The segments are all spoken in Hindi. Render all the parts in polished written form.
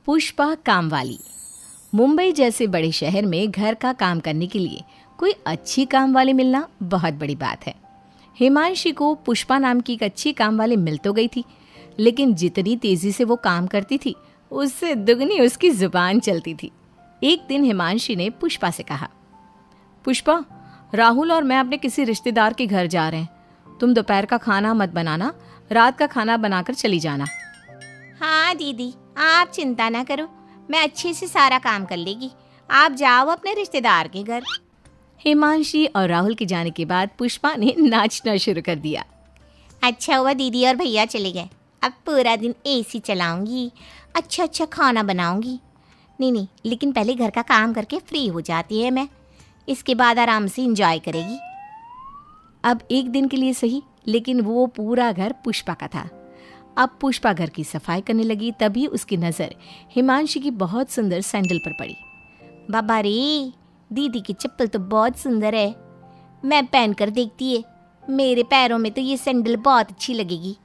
पुष्पा कामवाली। मुंबई जैसे बड़े शहर में घर का काम करने के लिए कोई अच्छी काम वाली मिलना बहुत बड़ी बात है। हिमांशी को पुष्पा नाम की एक अच्छी काम वाली मिल तो गई थी, लेकिन जितनी तेजी से वो काम करती थी उससे दुगनी उसकी जुबान चलती थी। एक दिन हिमांशी ने पुष्पा से कहा, पुष्पा, राहुल और मैं अपने किसी रिश्तेदार के घर जा रहे हैं। तुम दोपहर का खाना मत बनाना, रात का खाना बनाकर चली जाना। हाँ दीदी, आप चिंता ना करो, मैं अच्छे से सारा काम कर लेगी। आप जाओ अपने रिश्तेदार के घर। हिमांशी और राहुल के जाने के बाद पुष्पा ने नाचना शुरू कर दिया। अच्छा हुआ दीदी और भैया चले गए, अब पूरा दिन एसी चलाऊंगी, अच्छा अच्छा खाना बनाऊंगी। नहीं, लेकिन पहले घर का काम करके फ्री हो जाती है मैं, इसके बाद आराम से एंजॉय करेगी। अब एक दिन के लिए सही, लेकिन वो पूरा घर पुष्पा का था। अब पुष्पा घर की सफाई करने लगी, तभी उसकी नज़र हिमांशी की बहुत सुंदर सैंडल पर पड़ी। बाबा रे, दीदी की चप्पल तो बहुत सुंदर है, मैं पहन कर देखती है, मेरे पैरों में तो ये सैंडल बहुत अच्छी लगेगी।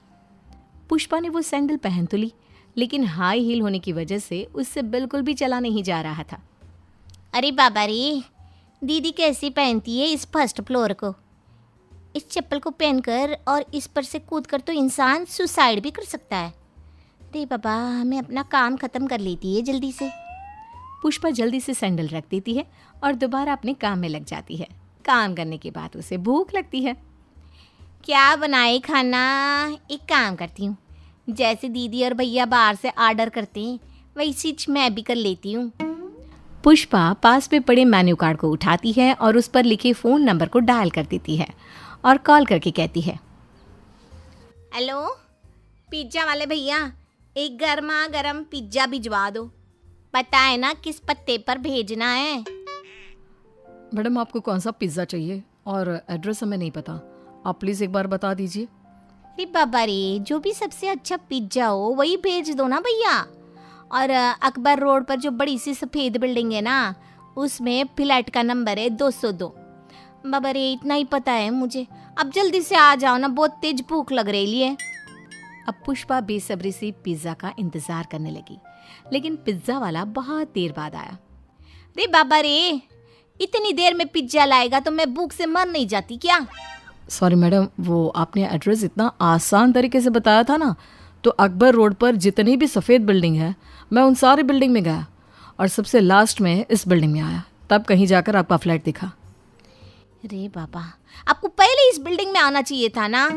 पुष्पा ने वो सैंडल पहन तो ली, लेकिन हाई हील होने की वजह से उससे बिल्कुल भी चला नहीं जा रहा था। अरे बाबा रे, दीदी कैसे पहनती है इस फर्स्ट फ्लोर को? इस चप्पल को पहनकर और इस पर से कूदकर तो इंसान सुसाइड भी कर सकता है। रे बाबा, हमें अपना काम खत्म कर लेती है जल्दी से। पुष्पा जल्दी से सैंडल रख देती है और दोबारा अपने काम में लग जाती है। काम करने के बाद उसे भूख लगती है। क्या बनाए खाना? एक काम करती हूँ, जैसे दीदी और भैया बाहर से ऑर्डर करते हैं वैसी मैं भी कर लेती हूँ। पुष्पा पास में पड़े मेन्यू कार्ड को उठाती है और उस पर लिखे फ़ोन नंबर को डायल कर देती है और कॉल करके कहती है, हेलो पिज्ज़ा वाले भैया, एक गर्मा गर्म पिज्ज़ा भिजवा दो। पता है ना किस पत्ते पर भेजना है? मैडम, आपको कौन सा पिज़्ज़ा चाहिए और एड्रेस हमें नहीं पता, आप प्लीज़ एक बार बता दीजिए। अरे बाबा रे, जो भी सबसे अच्छा पिज्ज़ा हो वही भेज दो ना भैया। और अकबर रोड पर जो बड़ी सी सफ़ेद बिल्डिंग है ना, उसमें फ्लैट का नंबर है 202। बाबा रे, इतना ही पता है मुझे, अब जल्दी से आ जाओ ना, बहुत तेज भूख लग रही है। अब पुष्पा बेसब्री से पिज्ज़ा का इंतज़ार करने लगी, लेकिन पिज्ज़ा वाला बहुत देर बाद आया। रे बाबा रे, इतनी देर में पिज्ज़ा लाएगा तो मैं भूख से मर नहीं जाती क्या? सॉरी मैडम, वो आपने एड्रेस इतना आसान तरीके से बताया था ना, तो अकबर रोड पर जितनी भी सफ़ेद बिल्डिंग है मैं उन सारी बिल्डिंग में गया और सबसे लास्ट में इस बिल्डिंग में आया, तब कहीं जाकर आपका फ्लैट दिखा। रे बाबा, आपको पहले इस बिल्डिंग में आना चाहिए था ना।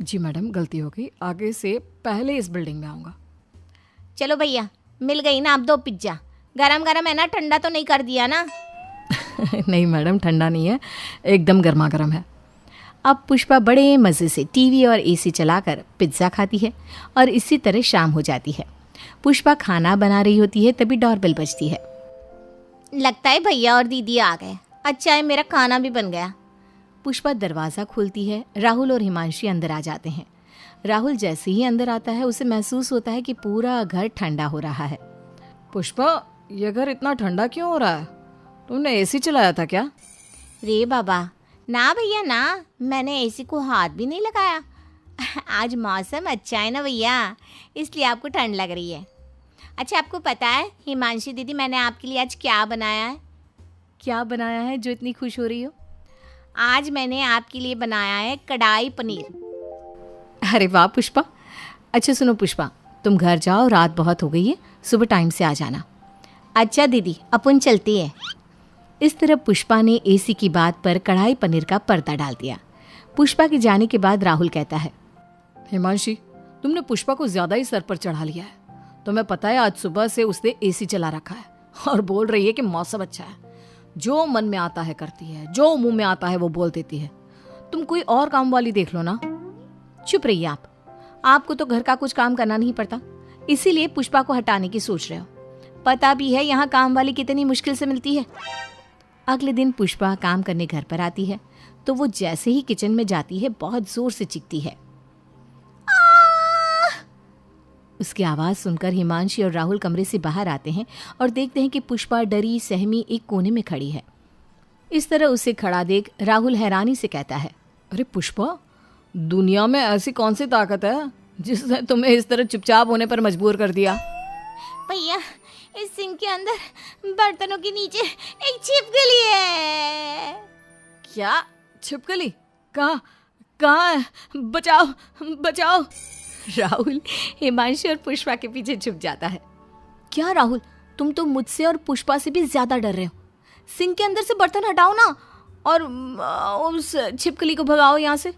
जी मैडम, गलती हो गई, आगे से पहले इस बिल्डिंग में आऊँगा। चलो भैया, मिल गई ना आप 2 पिज्ज़ा। गरम गरम है ना, ठंडा तो नहीं कर दिया ना? नहीं मैडम, ठंडा नहीं है, एकदम गर्मा गर्म है। अब पुष्पा बड़े मज़े से टीवी और एसी चलाकर पिज्ज़ा खाती है और इसी तरह शाम हो जाती है। पुष्पा खाना बना रही होती है, तभी डोरबेल बजती है। लगता है भैया और दीदी आ गए, अच्छा है मेरा खाना भी बन गया। पुष्पा दरवाज़ा खोलती है, राहुल और हिमांशी अंदर आ जाते हैं। राहुल जैसे ही अंदर आता है उसे महसूस होता है कि पूरा घर ठंडा हो रहा है। पुष्पा, ये घर इतना ठंडा क्यों हो रहा है? तुमने एसी चलाया था क्या? रे बाबा, ना भैया ना, मैंने एसी को हाथ भी नहीं लगाया। आज मौसम अच्छा है ना भैया, इसलिए आपको ठंड लग रही है। अच्छा, आपको पता है हिमांशी दीदी, मैंने आपके लिए आज क्या बनाया है? क्या बनाया है जो इतनी खुश हो रही हो? आज मैंने आपके लिए बनाया है कढ़ाई पनीर। अरे वाह पुष्पा। अच्छा सुनो पुष्पा, तुम घर जाओ, रात बहुत हो गई है, सुबह टाइम से आ जाना। अच्छा दीदी, अपन चलती है। इस तरह पुष्पा ने एसी की बात पर कढ़ाई पनीर का पर्दा डाल दिया। पुष्पा के जाने के बाद राहुल कहता है, हिमांशी, तुमने पुष्पा को ज़्यादा ही सर पर चढ़ा लिया है। तुम्हें पता है आज सुबह से उसने एसी चला रखा है और बोल रही है कि मौसम अच्छा है, जो मन में आता है करती है, जो मुंह में आता है वो बोल देती है। तुम कोई और काम वाली देख लो ना। चुप रहिए आप, आपको तो घर का कुछ काम करना नहीं पड़ता, इसीलिए पुष्पा को हटाने की सोच रहे हो। पता भी है यहाँ काम वाली कितनी मुश्किल से मिलती है। अगले दिन पुष्पा काम करने घर पर आती है तो वो जैसे ही किचन में जाती है बहुत जोर से चीखती है। उसकी आवाज़ सुनकर हिमांशी और राहुल कमरे से बाहर आते हैं और देखते हैं कि पुष्पा डरी सहमी एक कोने में खड़ी है। इस तरह उसे खड़ा देख राहुल हैरानी से कहता है, अरे पुष्पा, दुनिया में ऐसी कौन सी ताकत है जिसने तुम्हें इस तरह चुपचाप होने पर मजबूर कर दिया? भैया इस सिंक के अंदर बर्तनों के नीचे एक छिपकली है। क्या? छिपकली? कहाँ कहाँ है? बचाओ बचाओ। राहुल हिमांशु और पुष्पा के पीछे छुप जाता है। क्या राहुल, तुम तो मुझसे और पुष्पा से भी ज्यादा डर रहे हो। सिंक के अंदर से बर्तन हटाओ ना और उस छिपकली को भगाओ यहाँ से।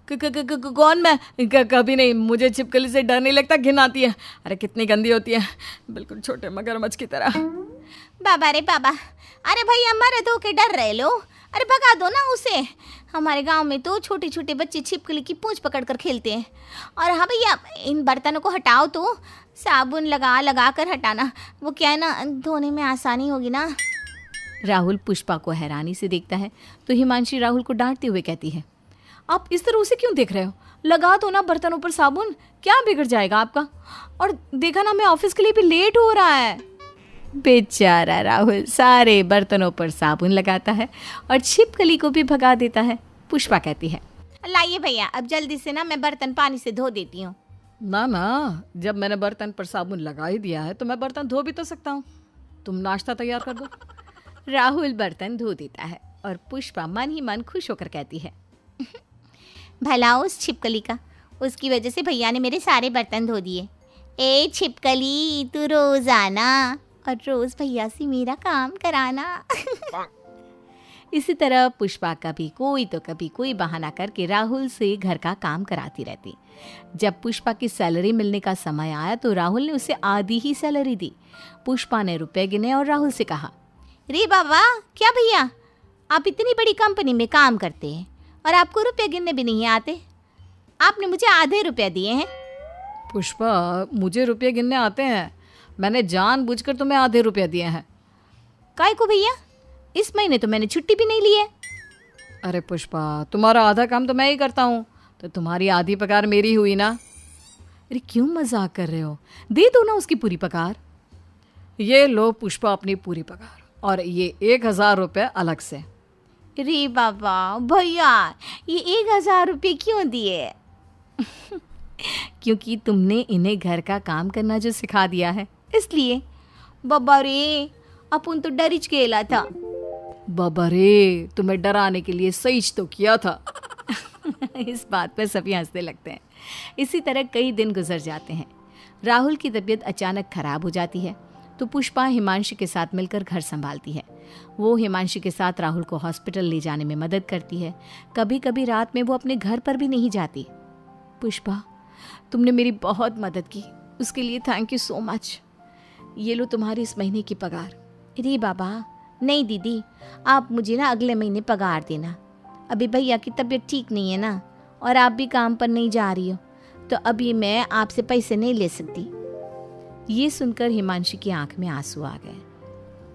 कौन मैं? कभी नहीं, मुझे छिपकली से डर नहीं लगता, घिन आती है। अरे कितनी गंदी होती है, बिल्कुल छोटे मगरमच्छ की तरह। बाबा रे बाबा, अरे भैया मर्द होके डर रहे लो, अरे भगा दो ना उसे। हमारे गांव में तो छोटे छोटे बच्चे छिपकली की पूंछ पकड़कर खेलते हैं। और हाँ भैया, इन बर्तनों को हटाओ तो साबुन लगा लगा कर हटाना, वो क्या है ना, धोने में आसानी होगी ना। राहुल पुष्पा को हैरानी से देखता है तो हिमांशी राहुल को डांटते हुए कहती है, आप इस तरह उसे क्यों देख रहे हो? लगा दो ना बर्तनों पर साबुन, क्या बिगड़ जाएगा आपका? और देखा ना, मैं ऑफिस के लिए भी लेट हो रहा है। बेचारा राहुल सारे बर्तनों पर साबुन लगाता है और छिपकली को भी भगा देता है। पुष्पा कहती है, लाइए भैया, अब जल्दी से ना मैं बर्तन पानी से धो देती हूँ। ना ना, जब मैंने बर्तन पर साबुन लगा ही दिया है तो मैं बर्तन धो भी तो सकता हूँ। तुम नाश्ता तैयार कर दो। राहुल बर्तन धो देता है और पुष्पा मन ही मन खुश होकर कहती है, भला उस छिपकली का, उसकी वजह से भैया ने मेरे सारे बर्तन धो दिए। ए छिपकली, तू रोज आना और रोज भैया से मेरा काम कराना। इसी तरह पुष्पा कभी कोई बहाना करके राहुल से घर का काम कराती रहती। जब पुष्पा की सैलरी मिलने का समय आया तो राहुल ने उसे आधी ही सैलरी दी। पुष्पा ने रुपए गिने और राहुल से कहा, रे बाबा, क्या भैया, आप इतनी बड़ी कंपनी में काम करते हैं और आपको रुपए गिनने भी नहीं आते? आपने मुझे आधे रुपए दिए हैं। पुष्पा, मुझे रुपये गिनने आते हैं, मैंने जानबूझकर तुम्हें आधे रुपये दिए हैं। काय को भैया? इस महीने तो मैंने छुट्टी भी नहीं ली है। अरे पुष्पा, तुम्हारा आधा काम तो मैं ही करता हूँ, तो तुम्हारी आधी पगार मेरी हुई ना। अरे क्यों मजाक कर रहे हो, दे दो ना उसकी पूरी पगार। ये लो पुष्पा अपनी पूरी पगार, और ये 1000 रुपये अलग से। रे बाबा भैया, ये 1000 रुपये क्यों दिए? क्योंकि तुमने इन्हें घर का काम करना जो सिखा दिया है, इसलिए। बाबा रे, अपन तो डरिच गेला था। बाबा रे, तुम्हें डराने के लिए सही तो किया था। इस बात पर सभी हंसने लगते हैं। इसी तरह कई दिन गुजर जाते हैं। राहुल की तबीयत अचानक खराब हो जाती है तो पुष्पा हिमांशु के साथ मिलकर घर संभालती है। वो हिमांशु के साथ राहुल को हॉस्पिटल ले जाने में मदद करती है। कभी कभी रात में वो अपने घर पर भी नहीं जाती। पुष्पा, तुमने मेरी बहुत मदद की, उसके लिए थैंक यू सो मच। ये लो तुम्हारी इस महीने की पगार। अरे बाबा, नहीं दीदी, आप मुझे ना अगले महीने पगार देना। अभी भैया की तबीयत ठीक नहीं है ना, और आप भी काम पर नहीं जा रही हो, तो अभी मैं आपसे पैसे नहीं ले सकती। ये सुनकर हिमांशु की आंख में आंसू आ गए।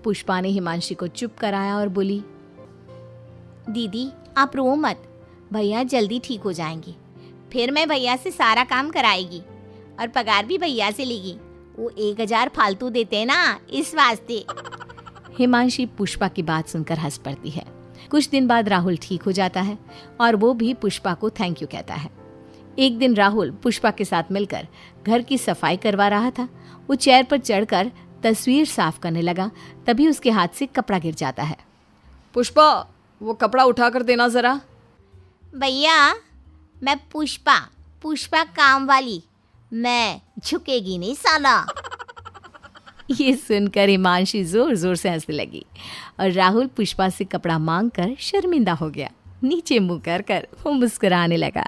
पुष्पा ने हिमांशु को चुप कराया और बोली, दीदी आप रो मत, भैया जल्दी ठीक हो जाएंगे। फिर मैं भैया से सारा काम कराएगी और पगार भी भैया से लेगी। वो 1000 फालतू देते हैं ना, इस वास्ते। हिमांशी पुष्पा की बात सुनकर हंस पड़ती है। कुछ दिन बाद राहुल ठीक हो जाता है और वो भी पुष्पा को थैंक यू कहता है। एक दिन राहुल पुष्पा के साथ मिलकर घर की सफाई करवा रहा था। वो चेयर पर चढ़कर तस्वीर साफ करने लगा, तभी उसके हाथ से कपड़ा गिर जाता है। पुष्पा, वो कपड़ा उठाकर देना जरा। भैया, मैं पुष्पा काम वाली, मैं झुकेगी नहीं साला। ये सुनकर हिमांशी जोर जोर से हंसने लगी और राहुल पुष्पा से कपड़ा मांगकर शर्मिंदा हो गया। नीचे मुंह कर वो मुस्कुराने लगा।